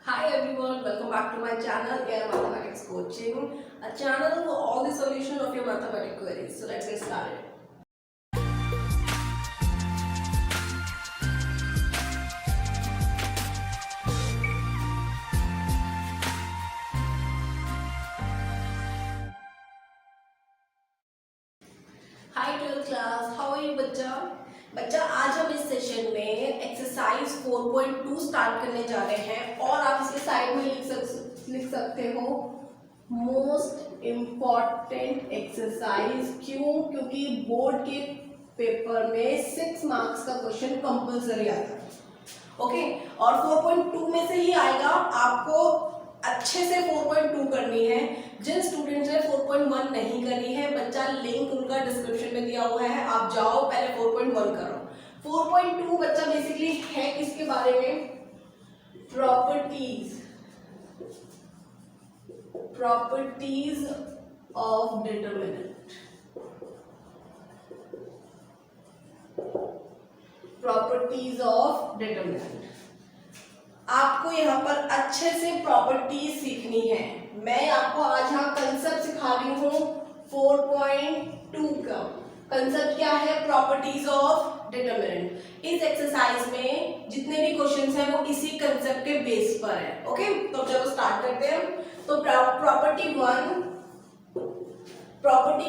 Hi everyone, welcome back to my channel, Air Mathematics Coaching, a channel for all the solution of your mathematics queries. So let's get started. Hi 12th class, how are you बच्चा आज हम इस session में exercise 4.2 start करने जा रहे हैं और आप इसके साइड में लिख सकते हो मोस्ट इम्पॉर्टेंट एक्सरसाइज। क्योंकि बोर्ड के पेपर में 6 मार्क्स का क्वेश्चन कंपल्सरी आता है, ओके। और 4.2 में से ही आएगा, आपको अच्छे से 4.2 करनी है। जिन स्टूडेंट्स ने 4.1 नहीं करी है बच्चा, लिंक उनका डिस्क्रिप्शन में दिया हुआ है, आप जाओ पहले 4.1 करो। 4.2 बच्चा बेसिकली है किसके बारे में? Properties of determinant. Properties of determinant आपको यहाँ पर अच्छे से प्रॉपर्टीज सीखनी है। मैं आपको आज यहाँ कंसेप्ट सिखा रही हूँ 4.2 का। कंसेप्ट क्या है? Properties of determinant. इस एक्सरसाइज में जितने भी क्वेश्चंस हैं वो इसी कंसेप्ट के बेस पर है, ओके। तो चलो स्टार्ट करते हैं। तो प्रॉपर्टी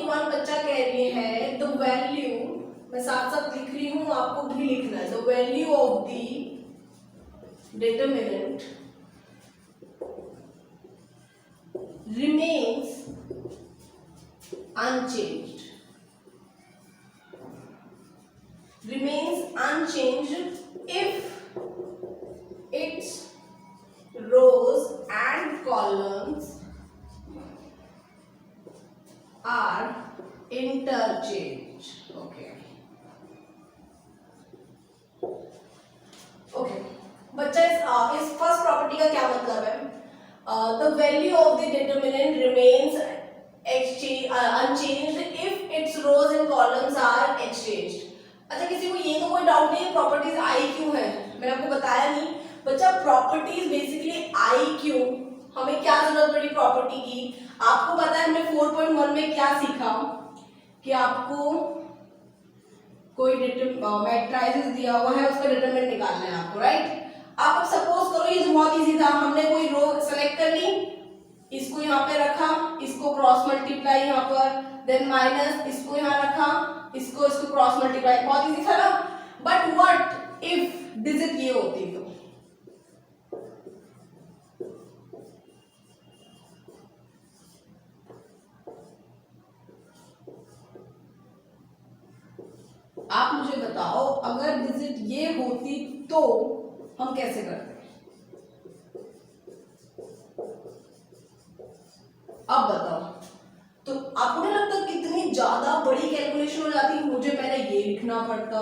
वन बच्चा कह रही है द वैल्यू, मैं साथ साथ लिख रही हूँ, आपको भी लिखना है। The value of the determinant remains unchanged if its rows and columns are interchanged, okay। बच्चा इस फर्स्ट प्रॉपर्टी का क्या मतलब है? The value of the determinant remains unchanged if its rows and columns are exchanged. अच्छा, किसी को ये तो कोई डाउट नहीं है प्रॉपर्टीज आई क्यों है? मैंने आपको बताया नहीं बच्चा, प्रॉपर्टीज बेसिकली आई क्यों, हमें क्या जरूरत पड़ी प्रॉपर्टी की? आपको पता है हमने 4.1 में क्या सीखा कि आपको कोई मैट्रिसेस दिया हुआ है, उसका डिटरमिनेंट निकालना है आपको, राइट। आप सपोज करो ये बहुत इजी था, हमने कोई रो सेलेक्ट कर ली, इसको यहाँ पे रखा, इसको क्रॉस मल्टीप्लाई यहाँ पर, देन माइनस, इसको यहाँ रखा, इसको क्रॉस मल्टीप्लाई, बहुत इजी था ना। बट व्हाट इफ डिजिट ये होती तो? आप मुझे बताओ, अगर डिजिट ये होती तो हम कैसे करते? अब बताओ, तो आपको नहीं लगता कितनी ज्यादा बड़ी कैलकुलेशन हो जाती? मुझे पहले ये लिखना पड़ता,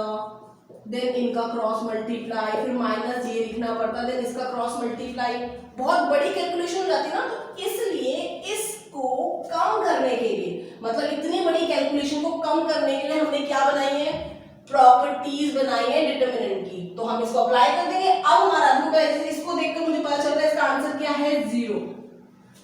देन इनका क्रॉस मल्टीप्लाई, फिर माइनस ये लिखना पड़ता, देन इसका क्रॉस मल्टीप्लाई, बहुत बड़ी कैलकुलेशन हो जाती ना। तो इसलिए इसको कम करने के लिए, मतलब इतनी बड़ी कैलकुलेशन को कम करने के लिए हमने क्या बनाई है? प्रॉपर्टीज बनाई है डिटरमिनेंट की। तो हम इसको अप्लाई कर देंगे। अब हमारा लूप है, इसको देखकर मुझे पता चल रहा है इसका आंसर क्या है? 0।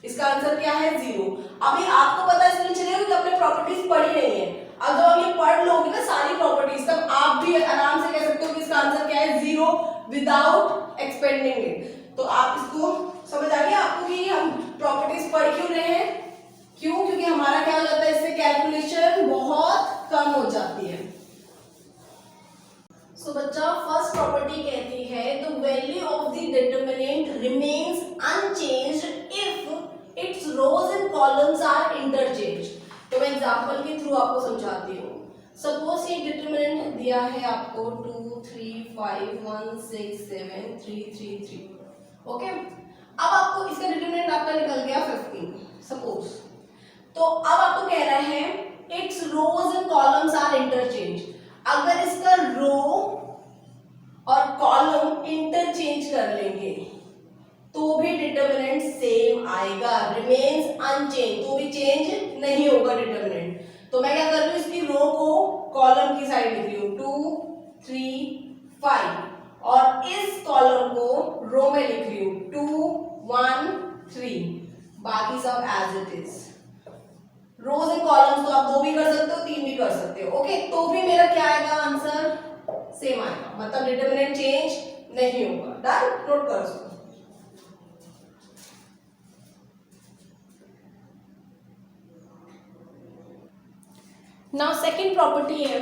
इसका आंसर क्या है? 0। अभी आपको पता है इसलिए चलेगा कि आपने प्रॉपर्टीज पढ़ी नहीं है। अब जब आप ये पढ़ लोगे ना सारी प्रॉपर्टीज, तब आप भी आराम से कह सकते हो कि इसका आंसर क्या है? 0 विदाउट एक्सपेंडिंग इट। तो आप इसको समझ आ गया आपको कि हम प्रॉपर्टीज पढ़ क्यों रहे हैं? क्यों? क्योंकि हमारा क्या हो जाता है, इससे कैलकुलेशन बहुत कम हो जाती है। सो बच्चा, फर्स्ट प्रॉपर्टी कहती है the value of the determinant remains unchanged if its rows and columns are interchanged. तो मैं एग्जांपल के थ्रू आपको समझाती हूँ। सपोज ये डिटरमिनेंट दिया है आपको 2 3 5 1 6 7 3 3 3, ओके। अब आपको इसका डिटरमिनेंट आपका निकल गया 15 सपोज। तो अब आपको कह रहा है its rows and columns are interchanged. अगर इसका रो और कॉलम इंटरचेंज कर लेंगे तो भी डिटरमिनेंट सेम आएगा, रिमेन्स अनचेंज, तो भी चेंज नहीं होगा डिटरमिनेंट। तो मैं क्या कर रही हूँ, इसकी रो को कॉलम की साइड लिख रही हूँ 2 3 5 और इस कॉलम को रो में लिख रही हूँ 2 1 3, बाकी सब as it is. Rows and columns तो आप 2 भी कर सकते हो, 3 भी कर सकते हो। ओके, तो भी मेरा क्या आएगा आंसर? सेम आएगा, मतलब डिटरमिनेंट चेंज नहीं होगा। डन, नोट कर सकते। नाउ सेकंड प्रॉपर्टी है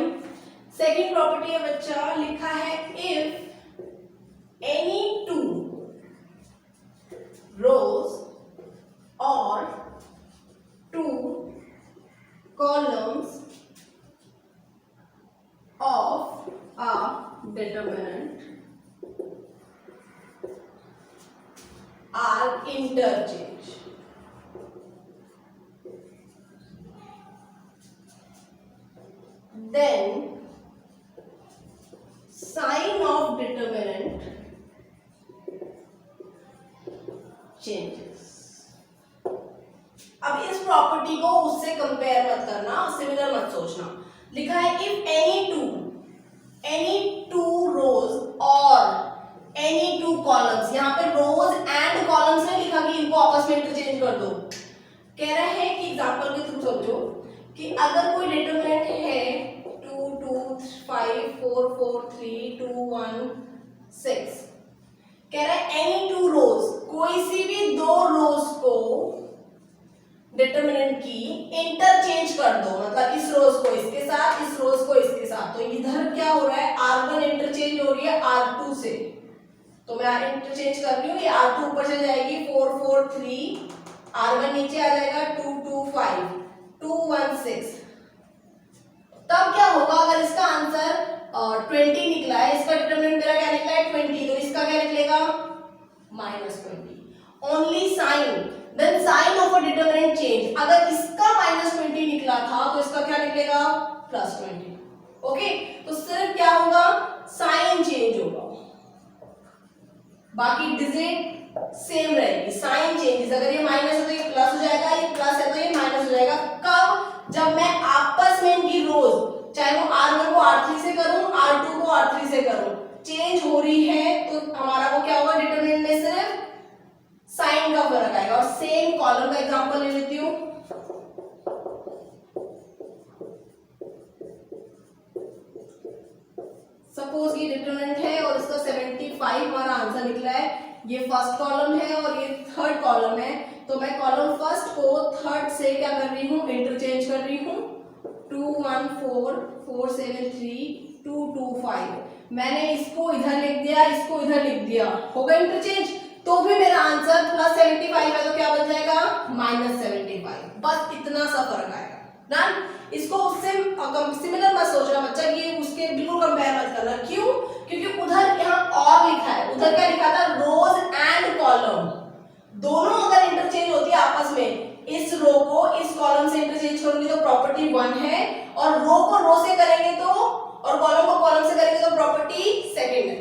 बच्चा, लिखा है if any 2 rows or 2 columns of a determinant are interchanged, then sign of determinant changes। अब इस प्रॉपर्टी को उससे कंपेयर मत करना, सिमिलर मत सोचना। लिखा है इफ एनी टू रोज और एनी 2 कॉलम्स। यहाँ पे रोज एंड कॉलम्स ने लिखा कि इनको आपस में इंटरचेंज कर दो। कह रहा है कि एग्जांपल के थ्रू समझो कि अगर कोई डिटरमिनेंट है 2 2 5 4 4 3 2 1 6, कह रहा है एनी 2 रोज, कोई सी भी 2 रोज को डिटरमिनेंट की इंटरचेंज कर दो, मतलब इस रोज को इसके साथ, इस रोज को इसके साथ। तो इधर क्या हो रहा है, R1 इंटरचेंज हो रही है R2 से, तो मैं इंटरचेंज कर रही हूँ, ये R2 ऊपर चली जाएगी 4 4 3, R1 नीचे आ जाएगा 2 2 5 2 1 6। तब क्या होगा, अगर इसका आंसर 20 निकला है, इसका डिटरमिनेंट मेरा क्या निकला है 20, तो इसका क्या निकलेगा -20। Only sign, then sign of a determinant change. अगर इसका -20 निकला था तो इसका क्या निकलेगा +20। ओके, तो सिर्फ क्या होगा, साइन चेंज होगा, बाकी डिजिट सेम रहेगी। साइन चेंजेस, अगर ये माइनस है तो ये प्लस हो जाएगा, ये प्लस है तो ये माइनस हो जाएगा। कब? जब मैं आपस में इनकी रोज, चाहे वो R1 को R3 से करूं, R2 को R3 से करूं, चेंज हो रही है, तो हमारा वो क्या होगा, डिटरमिनेंट में सिर्फ साइन का फर्क आएगा। और सेम कॉलम का एग्जांपल ले लेती हूं। सपोज ये डिटरमिनेंट है और इसका 75 हमारा आंसर निकला है। ये फर्स्ट कॉलम है और ये थर्ड कॉलम है, तो मैं कॉलम फर्स्ट को थर्ड से क्या कर रही हूँ, इंटरचेंज कर रही हूँ। 2 1 4 4 7 3 2 2 5, मैंने इसको इधर लिख दिया, इसको इधर लिख दिया, होगा इंटरचेंज, तो भी मेरा आंसर +75 है, तो क्या बन जाएगा -75। बस इतना सा फर्क आएगा। डन, इसको उससे सिमिलर मत सोचना बच्चा, ये उसके बिल्कुल कंपेयर मत करना। क्यों? क्योंकि उधर यहाँ और लिखा है, उधर क्या लिखा था, रोज एंड कॉलम, दोनों अगर इंटरचेंज होती है आपस में, इस रो को इस कॉलम से इंटरचेंज करूंगी तो प्रॉपर्टी 1 है, और रो को रो से करेंगे तो, और कॉलम को कॉलम से करेंगे तो प्रॉपर्टी 2 है।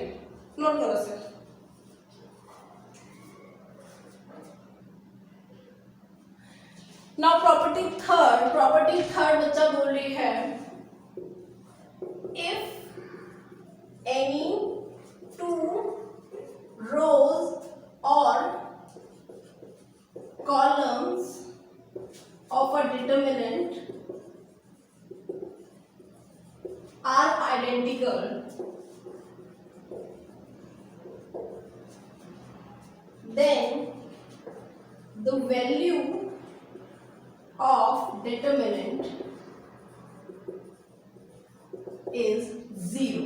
नोट करो सर। नाउ प्रॉपर्टी थर्ड बच्चा बोल रही है if any 2 rows or columns of a determinant are identical, then the value of determinant is 0।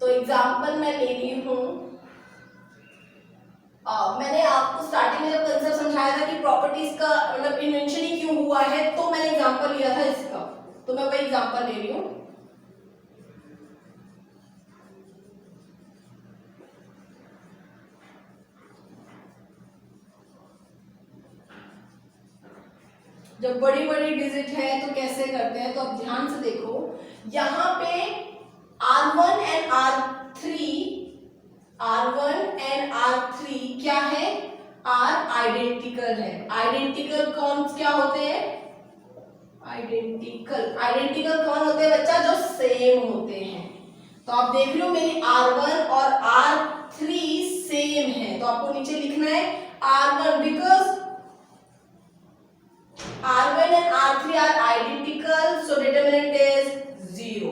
तो एग्जाम्पल मैं ले रही हूं, मैंने आपको स्टार्टिंग में जब कंसेप्ट समझाया था कि प्रॉपर्टीज का मतलब इन्वेंशन ही क्यों हुआ है, तो मैंने एग्जाम्पल लिया था इसका, तो मैं वही एग्जाम्पल ले रही हूं। जब बड़ी बड़ी डिजिट है तो कैसे करते हैं, तो अब ध्यान से देखो, यहां पे R1 एंड R3 क्या है, R आइडेंटिकल है। आइडेंटिकल कौन क्या होते हैं, आइडेंटिकल कौन होते हैं बच्चा, जो सेम होते हैं। तो आप देख लो मेरी R1 और R3 3 सेम है, तो आपको नीचे लिखना है R1 because R1 and R3 are identical, so determinant is 0.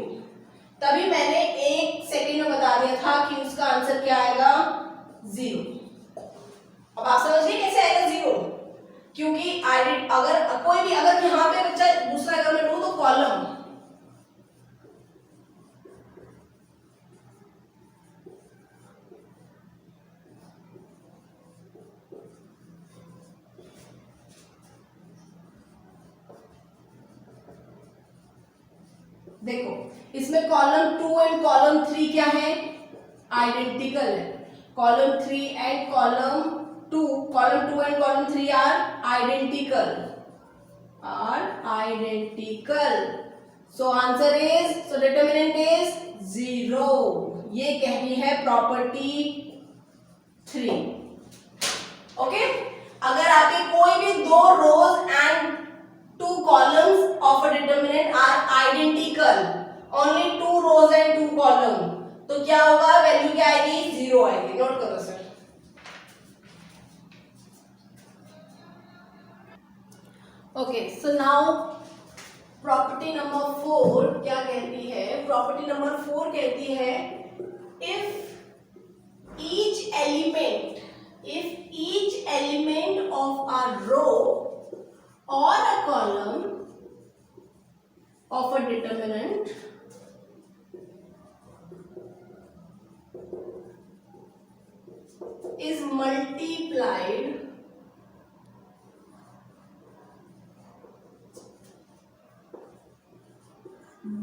तभी मैंने 1 सेकेंड में बता दिया था कि उसका आंसर क्या आएगा 0. अब आप समझिए कैसे आएगा 0, क्योंकि अगर कोई भी अगर यहाँ पे बच्चा दूसरा अगर मैं लूँ तो कॉलम देखो इसमें कॉलम 2 एंड कॉलम 3 क्या है आइडेंटिकल है. Column 3 and column 2 and column 3 are identical so answer is so determinant is 0. ये कहनी है प्रॉपर्टी 3. ओके अगर आपके कोई भी दो रोज and 2 columns of a determinant are identical, only 2 rows and 2 column, तो क्या होगा वैल्यू क्या आएगी 0 आएगी. नोट करो sir. Okay so now property number 4 क्या कहती है. प्रॉपर्टी नंबर 4 कहती है if each element of a row or a column of a determinant is multiplied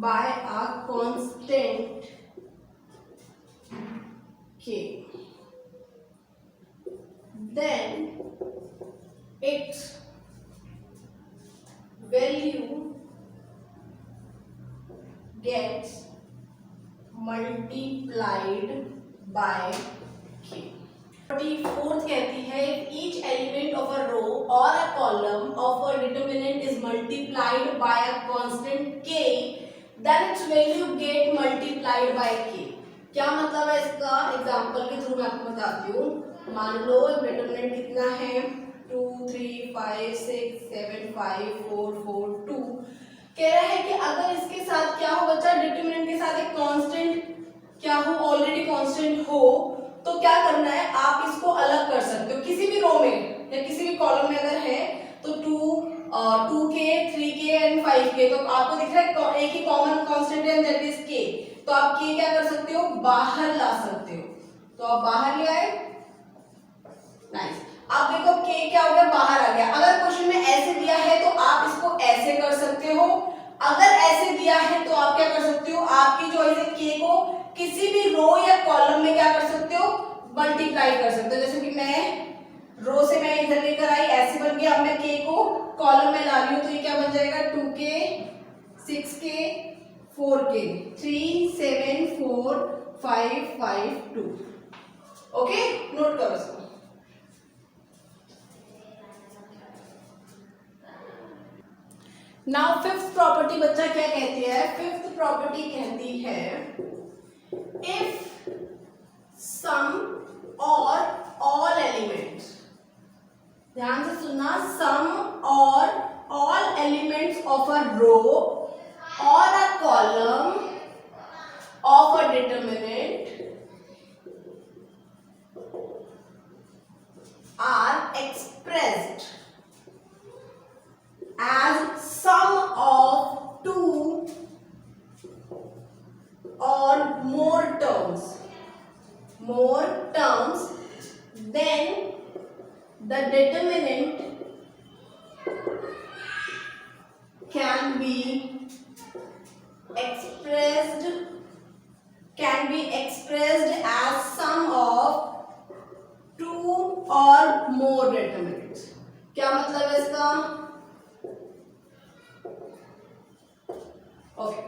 by a constant k, then its value gets multiplied by k. 44th कहती है if each element of a row or a column of a determinant is multiplied by a constant k, then its value get multiplied by k. क्या मतलब है इसका example के through मैं आपको बताती हूँ. मान लो डिटरमिनेंट कितना है 2 3 5 6 7 5 4 4 2. कह रहा है कि अगर इसके साथ क्या हो बच्चा डिटरमिनेंट के साथ एक कांस्टेंट क्या हो ऑलरेडी कांस्टेंट हो तो क्या करना है आप इसको अलग कर सकते हो किसी भी रो में या किसी भी कॉलम में अगर है तो 2k 3k एंड 5k तो आपको दिख रहा है एक ही कॉमन कांस्टेंट है दैट इज k. तो आप k क्या कर सकते हो बाहर ला सकते हो. तो आप बाहर ले आए. नाइस. आप देखो k क्या हो गया बाहर आ गया. अगर क्वेश्चन में ऐसे दिया है तो आप इसको ऐसे कर सकते हो. अगर ऐसे दिया है तो आप क्या कर सकते हो आपकी चॉइस है k को किसी भी रो या कॉलम में क्या कर सकते हो मल्टीप्लाई कर सकते हो. जैसे कि मैं रो से मैं इधर लेकर आई ऐसे बन गया. अब मैं k को कॉलम में ला रही हूं तो ये क्या बन जाएगा 2k 6k 4k 3 7 4 5 5 2. Okay note करो इसको. नाउ फिफ्थ प्रॉपर्टी बच्चा क्या कहती है. फिफ्थ प्रॉपर्टी कहती है इफ सम और ऑल एलिमेंट्स, ध्यान से सुनना, सम और all elements of a row और a column of a determinant are expressed as sum of 2 or more terms, then the determinant can be expressed as sum of 2 or more determinants. क्या मतलब है इसका. Okay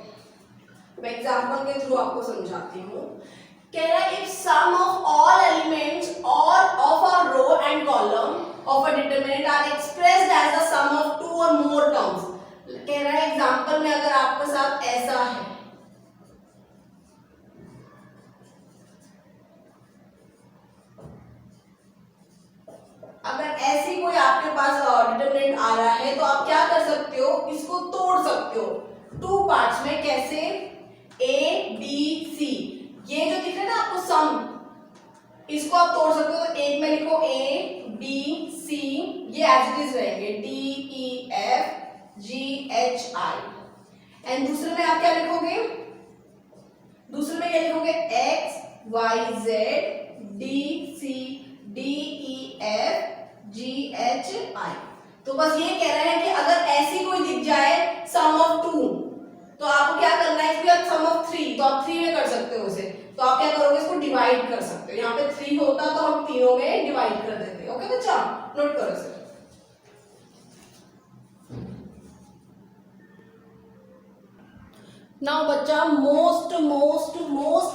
मैं example के through आपको समझाती हूँ. कह रहा है if sum of all elements or of a row and column of a determinant are expressed as the sum of 2 or more terms. कह रहा है एग्जांपल में अगर आपके साथ ऐसा है, 2 तो आप क्या कर सकते हो, इसको तोड़ सकते हो टू पार्ट्स में। कैसे? ए बी सी, ये जो दिख रहा है ना आपको सम, इसको आप तोड़ सकते हो। तो एक में लिखो ए बी सी, ये एज इट इज रहेंगे D E F G H I. And दूसरे में आप क्या लिखोगे? दूसरे में क्या लिखोगे? X Y Z D C D E F G H I. तो बस ये कह रहा है कि अगर ऐसी कोई दिख जाए सम ऑफ टू, तो आपको क्या करना है? इसके बाद सम ऑफ थ्री, तो आप थ्री में कर सकते हो उसे। तो आप क्या करोगे? इसको डिवाइड कर सकते हो। यहाँ पे थ्री होता तो हम तीनों में डिवाइड कर देते। ओके बच्चा, नोट करो इसे। नाउ बच्चा, most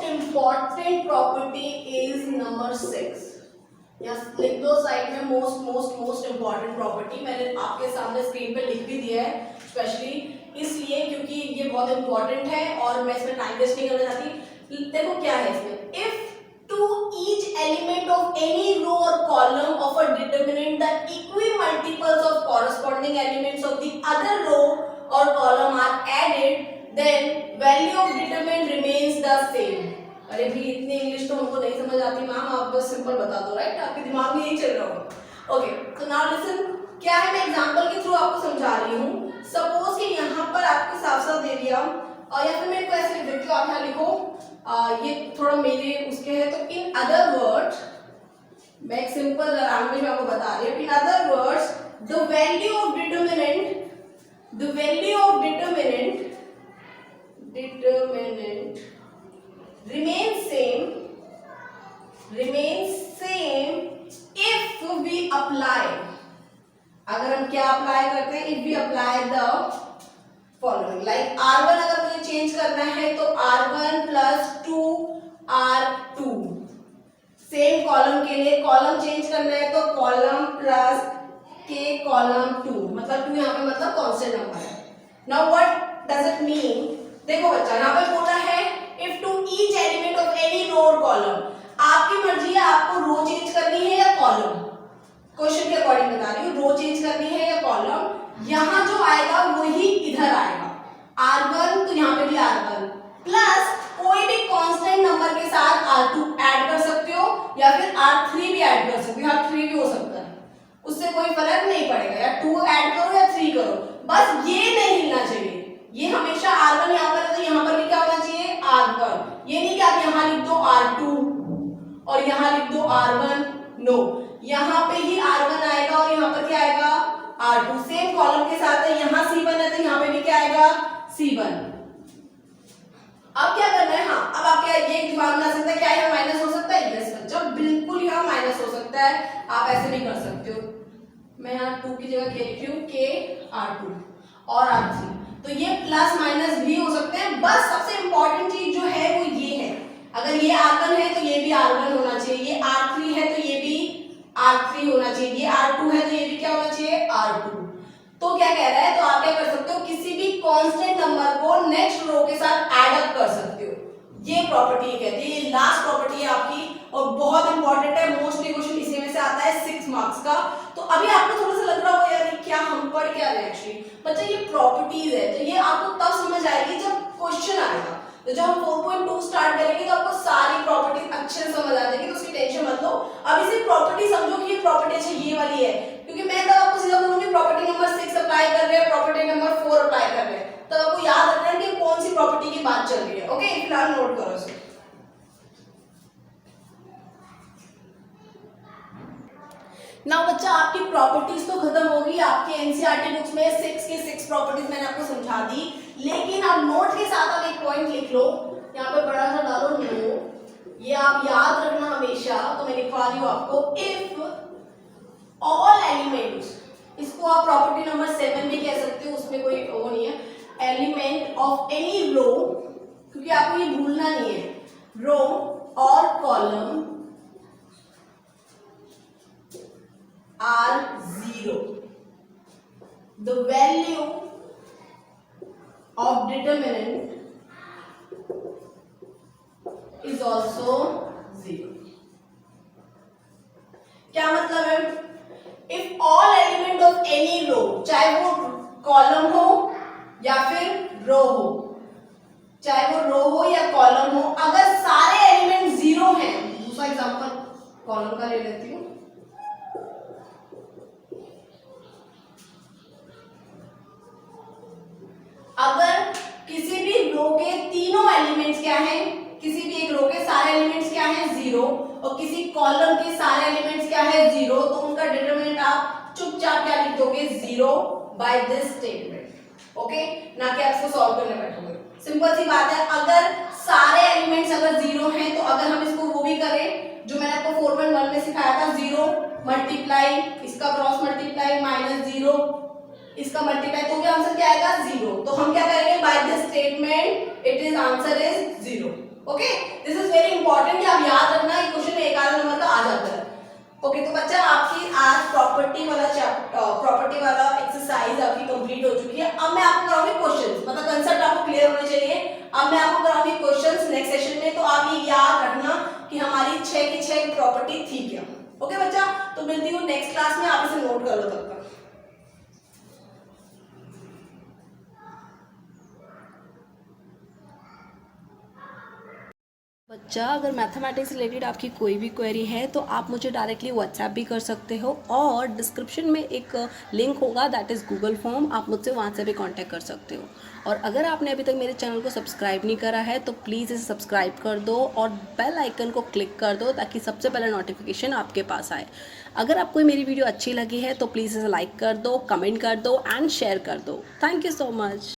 important property is number 6। Yes, लिख दो साइड में मोस्ट इंपॉर्टेंट प्रॉपर्टी। मैंने आपके सामने स्क्रीन पे लिख भी दिया है, स्पेशली इसलिए क्योंकि ये बहुत इंपॉर्टेंट है और मैं इसमें टाइम वेस्ट नहीं करना चाहती। देखो क्या है इसमें, if to each element of any row or column of a determinant the equimultiples of corresponding elements of the other row or column are added, then value of determinant remains the same। अरे भी इतनी English तो हमको नहीं समझ आती ma'am, आप बस सिंपल बता दो, राइट? आपके दिमाग में यही चल रहा होगा। ओके, तो नाउ लिसन, क्या है, मैं एग्जांपल के थ्रू आपको समझा रही हूँ। सपोज कि यहाँ पर आपके साफ साफ दे दिया, और या फिर मैं इसको ऐसे लिख देती हूँ, आप यहाँ लिखो, ये थोड़ा मेरे उसके है। तो इन अदर वर्ड्स, मैं एक सिंपल लैंग्वेज में आपको बता रही हूँ। In other words, the value of determinant remains same if we apply, अगर हम क्या अप्लाई करते हैं? if we apply the following, like R1 अगर मुझे चेंज करना है तो R1 plus 2R2। Same column के लिए कॉलम चेंज करना है तो कॉलम प्लस के कॉलम 2, मतलब 2 यहाँ पे मतलब कांस्टेंट नंबर है। Now what does it mean? देखो बच्चा, यहाँ पे बोला है if to each element of any row और कॉलम, आपकी मर्जी है आपको रो चेंज करनी है या कॉलम। क्वेश्चन के अकॉर्डिंग बता रही हूँ, रो चेंज करनी है या कॉलम। यहाँ जो आएगा वही इधर आएगा, R1 तो यहाँ पे भी R1 प्लस कोई भी कांस्टेंट नंबर के साथ R2 ऐड कर सकते हो या फिर R3 भी ऐड कर सकते हो, यहाँ 3 भी हो सकता है, उससे कोई फर्क नहीं पड़ेगा। या 2 ऐड करो या 3 करो, बस ये नहीं हिलना चाहिए। ये हमेशा R1 यहाँ पर है तो यहाँ पर भी क्या होना चाहिए? R1। ये नहीं कि आप यहाँ लिख दो R2 और यहाँ लिख दो R1, नो, यहाँ पे ही R1 आएगा और यहाँ पर क्या आएगा? R2। सेम कॉलम के साथ है, यहाँ C1 है तो यहाँ पे भी क्या आएगा? C1। अब क्या करना है? हाँ, अब आप क्या ये दिमाग में आ सकता है, क्या यहाँ माइनस हो सकता है? यस बच्चा, बिल्कुल यहाँ माइनस हो सकता है, आप ऐसे भी कर सकते हो। मैं यहाँ 2 की जगह क्या लिख रही हूँ? K R2 और R3, तो ये प्लस माइनस भी हो सकते हैं। बस सबसे इंपॉर्टेंट चीज जो है वो ये है, अगर ये R1 है तो ये भी R1 होना चाहिए, ये R3 है तो ये भी R3 होना चाहिए, ये R2 है तो ये भी क्या होना चाहिए? R2। तो क्या कह रहा है? तो आप क्या कर सकते हो? किसी भी कांस्टेंट नंबर को नेक्स्ट रो के साथ ऐड अप कर सकते हो। ये प्रॉपर्टी कहती है, ये लास्ट प्रॉपर्टी है आपकी और बहुत इंपॉर्टेंट है। मोस्टली क्वेश्चन इसी में से आता है 6 मार्क्स का। तो अभी आपको थोड़ा सा लग रहा होगा यार क्या हम पढ़ क्या रहे हैं एक्चुअली। बच्चा ये प्रॉपर्टीज है, तो ये आपको तब समझ आएगी जब क्वेश्चन आएगा। तो जब हम 4.2 स्टार्ट करेंगे तो आपको सारी प्रॉपर्टीज अच्छे से समझ आ जाएगी, तो उसकी टेंशन मत लो। अभी सिर्फ प्रॉपर्टी समझो कि ये प्रॉपर्टी अच्छा ये वाली है, क्योंकि मैं तब आपको सीधा बोलूंगी प्रॉपर्टी नंबर 6 अप्लाई कर रहे हैं, प्रॉपर्टी नंबर 4 अप्लाई कर रहे हैं, तो आपको याद रखना है कि कौन सी प्रॉपर्टी की बात चल रही है। ओके, फिलहाल नोट करो इसे। नाउ बच्चा, आपकी प्रॉपर्टीज तो खत्म होगी, आपके एनसीईआरटी बुक्स में 6 की 6 प्रॉपर्टीज मैंने आपको समझा दी, लेकिन आप नोट के साथ आप एक पॉइंट लिख लो, यहाँ पे बड़ा सा डालो नो, ये आप याद रखना हमेशा। तो मैं लिखवा रही हूँ आपको, इफ ऑल एलिमेंट्स, इसको आप प्रॉपर्टी नंबर 7 भी कह सकते हो, उसमें कोई वो नहीं है, एलिमेंट ऑफ एनी रो, क्योंकि आपको ये भूलना नहीं है, रो और column are 0, the value of determinant is also 0। क्या मतलब है? if all element of any row, चाहे वो कॉलम हो या फिर रो हो, चाहे वो रो हो या कॉलम हो, अगर सारे एलिमेंट जीरो हैं, दूसरा एग्जांपल कॉलम का ले लेती हूँ, अगर किसी भी रो के तीनों एलिमेंट्स क्या हैं, किसी भी एक रो के सारे एलिमेंट्स क्या हैं, जीरो, और किसी कॉलम के सारे एलिमेंट्स क्या है, जीरो, तो उनका डिटरमिनेंट आप चुपचाप क्या लिख दोगे, zero by this statement. Okay, ना कि आप इसको सॉल्व करने बैठोगे। सिंपल सी बात है, अगर सारे एलिमेंट्स अगर जीरो हैं तो अगर हम इसको वो भी करें जो मैंने आपको 4.1 में सिखाया था, जीरो मल्टीप्लाई इसका क्रॉस मल्टीप्लाई माइनस जीरो इसका मल्टीप्लाई, तो भी आंसर क्या आएगा, जीरो। तो हम क्या करेंगे, by this statement it is answer is zero. Okay, this is very important, आप याद रखना, ये क्वेश्चन एक आधा नंबर का आ जाता है। ओके, तो बच्चा आपकी आज प्रॉपर्टी वाला एक्सरसाइज आपकी कंप्लीट हो चुकी है। अब मैं आपको कराऊंगी क्वेश्चंस, मतलब कंसेप्ट आपको क्लियर होने चाहिए। अब मैं आपको कराऊंगी क्वेश्चंस नेक्स्ट सेशन में, तो आप ये याद रखना कि हमारी 6 की 6 प्रॉपर्टी थी क्या। ओके बच्चा, तो मिलती हूँ नेक्स्ट क्लास में, आप इसे नोट कर लो तब तक। बच्चा, अगर मैथमेटिक्स से रिलेटेड आपकी कोई भी क्वेरी है तो आप मुझे डायरेक्टली व्हाट्सएप भी कर सकते हो, और डिस्क्रिप्शन में एक लिंक होगा, दैट इज़ गूगल फॉर्म, आप मुझसे वहाँ से भी कांटेक्ट कर सकते हो। और अगर आपने अभी तक मेरे चैनल को सब्सक्राइब नहीं करा है तो प्लीज़ इसे सब्सक्राइब कर दो और बेल आइकन को क्लिक कर दो ताकि सबसे पहले नोटिफिकेशन आपके पास आए। अगर आपको मेरी वीडियो अच्छी लगी है तो प्लीज़ इसे लाइक कर दो, कमेंट कर दो एंड शेयर कर दो। Thank you so much.